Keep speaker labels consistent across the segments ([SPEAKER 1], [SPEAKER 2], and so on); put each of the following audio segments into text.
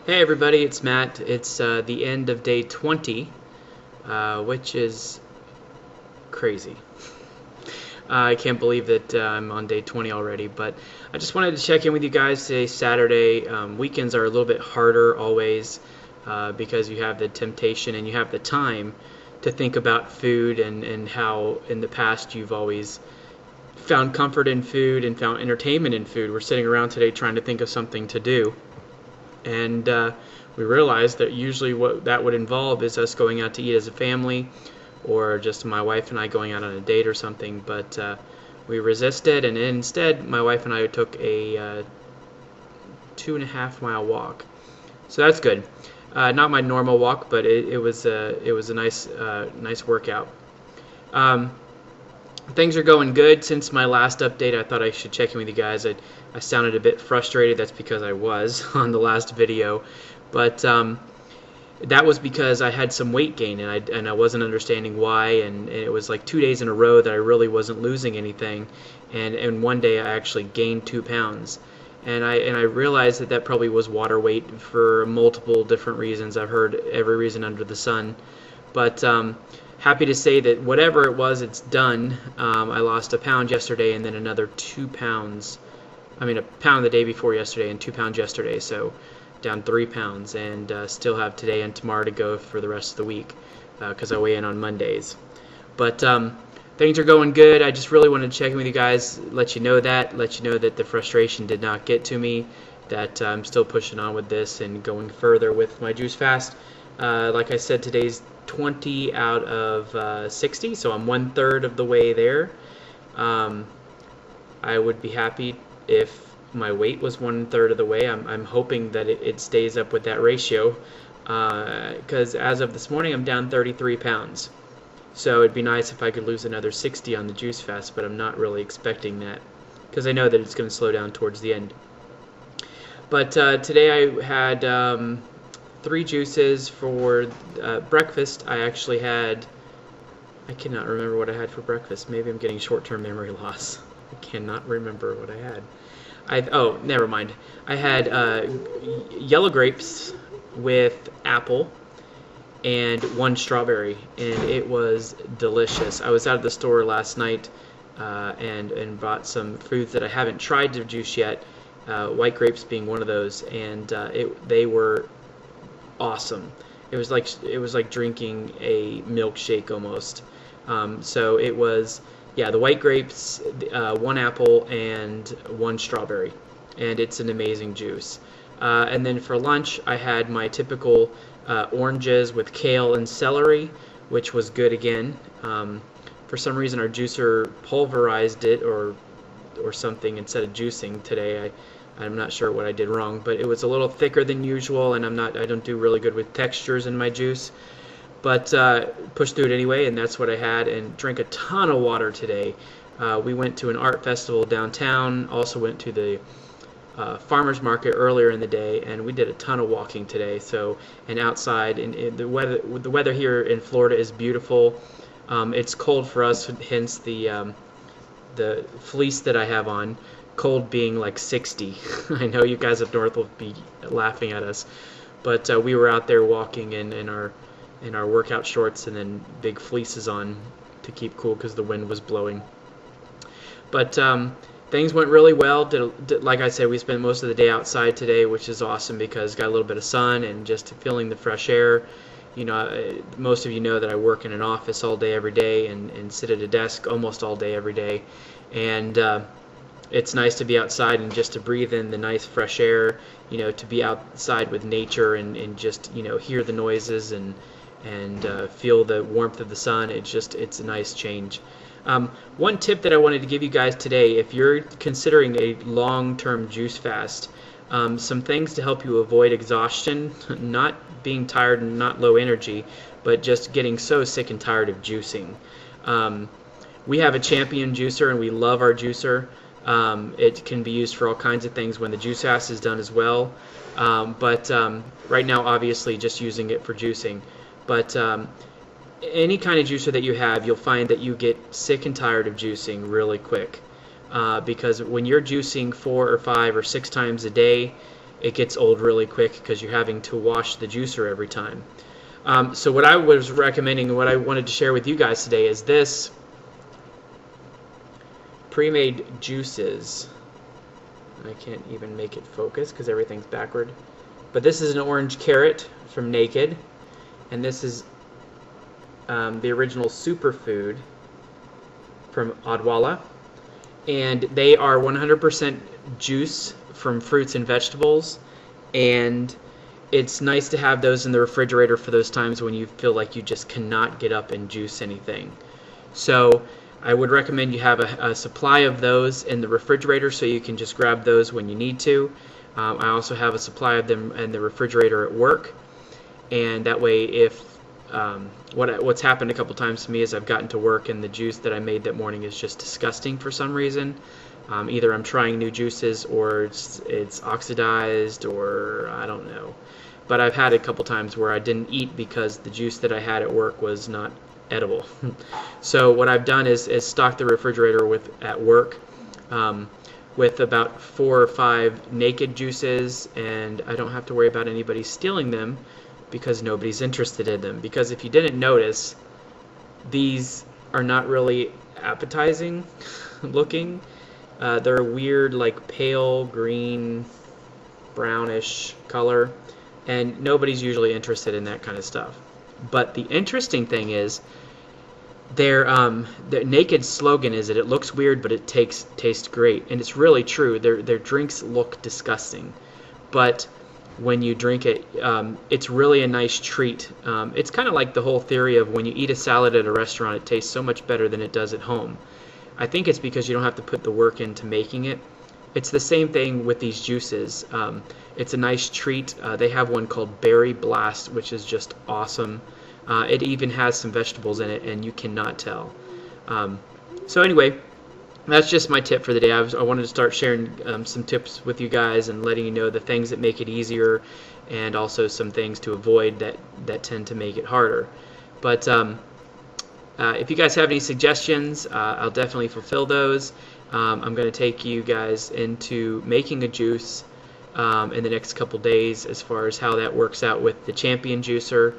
[SPEAKER 1] Hey everybody, it's Matt. It's the end of day 20, which is crazy. I can't believe that I'm on day 20 already, but I just wanted to check in with you guys. Today's Saturday. Weekends are a little bit harder always because you have the temptation and you have the time to think about food and how in the past you've always found comfort in food and found entertainment in food. We're sitting around today trying to think of something to do. And we realized that usually what that would involve is us going out to eat as a family, or just my wife and I going out on a date or something. But we resisted, and instead my wife and I took a 2.5 mile walk. So that's good. Not my normal walk, but it was a nice workout. Things are going good. Since my last update, I thought I should check in with you guys. I sounded a bit frustrated. That's because I was on the last video, but that was because I had some weight gain and I wasn't understanding why, and it was like 2 days in a row that I really wasn't losing anything, and one day I actually gained 2 pounds. And I realized that probably was water weight for multiple different reasons. I've heard every reason under the sun, but happy to say that whatever it was, it's done. I lost a pound yesterday and then another 2 pounds. I mean, a pound the day before yesterday and 2 pounds yesterday, so down 3 pounds, and still have today and tomorrow to go for the rest of the week because I weigh in on Mondays. But things are going good. I just really wanted to check in with you guys, let you know that the frustration did not get to me, that I'm still pushing on with this and going further with my juice fast. Like I said, today's 20 out of 60, so I'm 1/3 of the way there. I would be happy if my weight was 1/3 of the way. I'm hoping that it stays up with that ratio, because as of this morning I'm down 33 pounds. So it'd be nice if I could lose another 60 on the juice fast, but I'm not really expecting that because I know that it's going to slow down towards the end. But today I had 3 juices for breakfast. I cannot remember what I had for breakfast. Maybe I'm getting short-term memory loss. I cannot remember what I had. Oh, never mind. I had yellow grapes with apple and 1 strawberry, and it was delicious. I was out of the store last night and bought some foods that I haven't tried to juice yet, white grapes being one of those, and they were awesome. It was like drinking a milkshake almost. So it was, yeah, the white grapes, 1 apple, and 1 strawberry, and it's an amazing juice. And then for lunch I had my typical oranges with kale and celery, which was good again. For some reason our juicer pulverized it or something instead of juicing today. I'm not sure what I did wrong, but it was a little thicker than usual, and I don't do really good with textures in my juice, but pushed through it anyway, and that's what I had, and drank a ton of water today. We went to an art festival downtown, also went to the farmers market earlier in the day, and we did a ton of walking today. So, and outside, and the weather here in Florida is beautiful. It's cold for us, hence the fleece that I have on. Cold being like 60. I know you guys up north will be laughing at us, but we were out there walking in our workout shorts and then big fleeces on to keep cool because the wind was blowing. But things went really well. Like I said, we spent most of the day outside today, which is awesome because got a little bit of sun and just feeling the fresh air. You know, most of you know that I work in an office all day every day and sit at a desk almost all day every day, and it's nice to be outside and just to breathe in the nice fresh air, you know, to be outside with nature and just, you know, hear the noises and feel the warmth of the sun. It's a nice change. One tip that I wanted to give you guys today, if you're considering a long-term juice fast, some things to help you avoid exhaustion, not being tired and not low energy, but just getting so sick and tired of juicing. We have a Champion juicer and we love our juicer. It can be used for all kinds of things when the juice fast is done as well, but right now obviously just using it for juicing. But any kind of juicer that you have, you'll find that you get sick and tired of juicing really quick, because when you're juicing 4 or 5 or 6 times a day, it gets old really quick because you're having to wash the juicer every time. So what I was recommending and what I wanted to share with you guys today is this pre-made juices. I can't even make it focus because everything's backward. But this is an orange carrot from Naked, and this is the original superfood from Odwalla, and they are 100% juice from fruits and vegetables, and it's nice to have those in the refrigerator for those times when you feel like you just cannot get up and juice anything. So I would recommend you have a supply of those in the refrigerator so you can just grab those when you need to. I also have a supply of them in the refrigerator at work, and that way if what's happened a couple times to me is I've gotten to work and the juice that I made that morning is just disgusting for some reason. Either I'm trying new juices or it's oxidized, or I don't know. But I've had a couple times where I didn't eat because the juice that I had at work was not edible. So what I've done is stock the refrigerator at work with about 4 or 5 Naked juices, and I don't have to worry about anybody stealing them because nobody's interested in them. Because if you didn't notice, these are not really appetizing looking. They're a weird, like, pale green, brownish color, and nobody's usually interested in that kind of stuff. But the interesting thing is, their Naked slogan is that it looks weird, but it tastes great, and it's really true. Their drinks look disgusting, but when you drink it, it's really a nice treat. It's kind of like the whole theory of when you eat a salad at a restaurant, it tastes so much better than it does at home. I think it's because you don't have to put the work into making it. It's the same thing with these juices. It's a nice treat. They have one called Berry Blast, which is just awesome. It even has some vegetables in it, and you cannot tell. So anyway, that's just my tip for the day. I wanted to start sharing some tips with you guys and letting you know the things that make it easier, and also some things to avoid that tend to make it harder. But if you guys have any suggestions, I'll definitely fulfill those. I'm going to take you guys into making a juice in the next couple days as far as how that works out with the Champion juicer.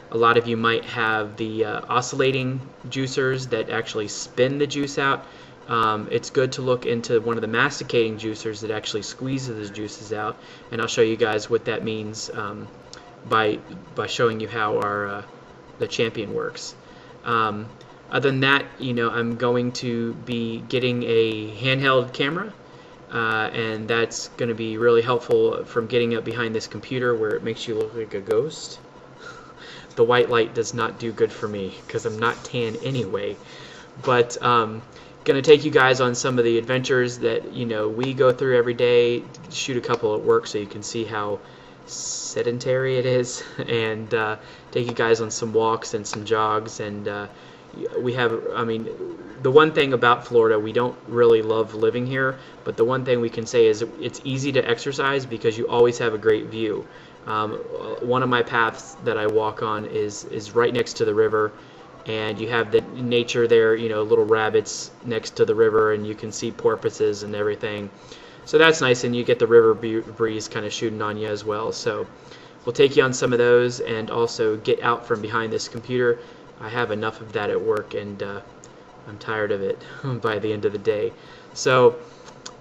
[SPEAKER 1] A lot of you might have the oscillating juicers that actually spin the juice out. It's good to look into one of the masticating juicers that actually squeezes the juices out, and I'll show you guys what that means by showing you how the Champion works. Other than that, I'm going to be getting a handheld camera, and that's going to be really helpful from getting up behind this computer where it makes you look like a ghost. The white light does not do good for me because I'm not tan anyway. But going to take you guys on some of the adventures that we go through every day. Shoot a couple at work so you can see how sedentary it is, and take you guys on some walks and some jogs. And we have, the one thing about Florida, we don't really love living here, but the one thing we can say is it's easy to exercise because you always have a great view. One of my paths that I walk on is right next to the river, and you have the nature there, little rabbits next to the river, and you can see porpoises and everything. So that's nice, and you get the river breeze kind of shooting on you as well. So we'll take you on some of those, and also get out from behind this computer. I have enough of that at work, and I'm tired of it by the end of the day. So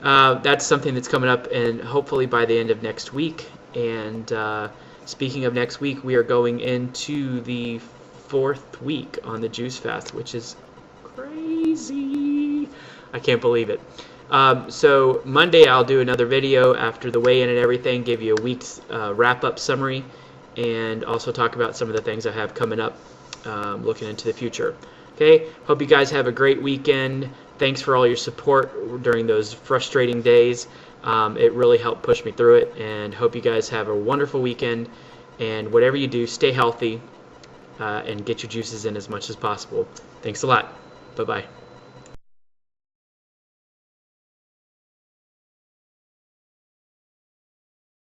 [SPEAKER 1] that's something that's coming up, and hopefully by the end of next week. And speaking of next week, we are going into the 4th week on the juice fast, which is crazy. I can't believe it. So Monday I'll do another video after the weigh-in and everything, give you a week's wrap-up summary, and also talk about some of the things I have coming up looking into the future. Okay, hope you guys have a great weekend. Thanks for all your support during those frustrating days. It really helped push me through it, and hope you guys have a wonderful weekend. And whatever you do, stay healthy and get your juices in as much as possible. Thanks a lot. Bye-bye.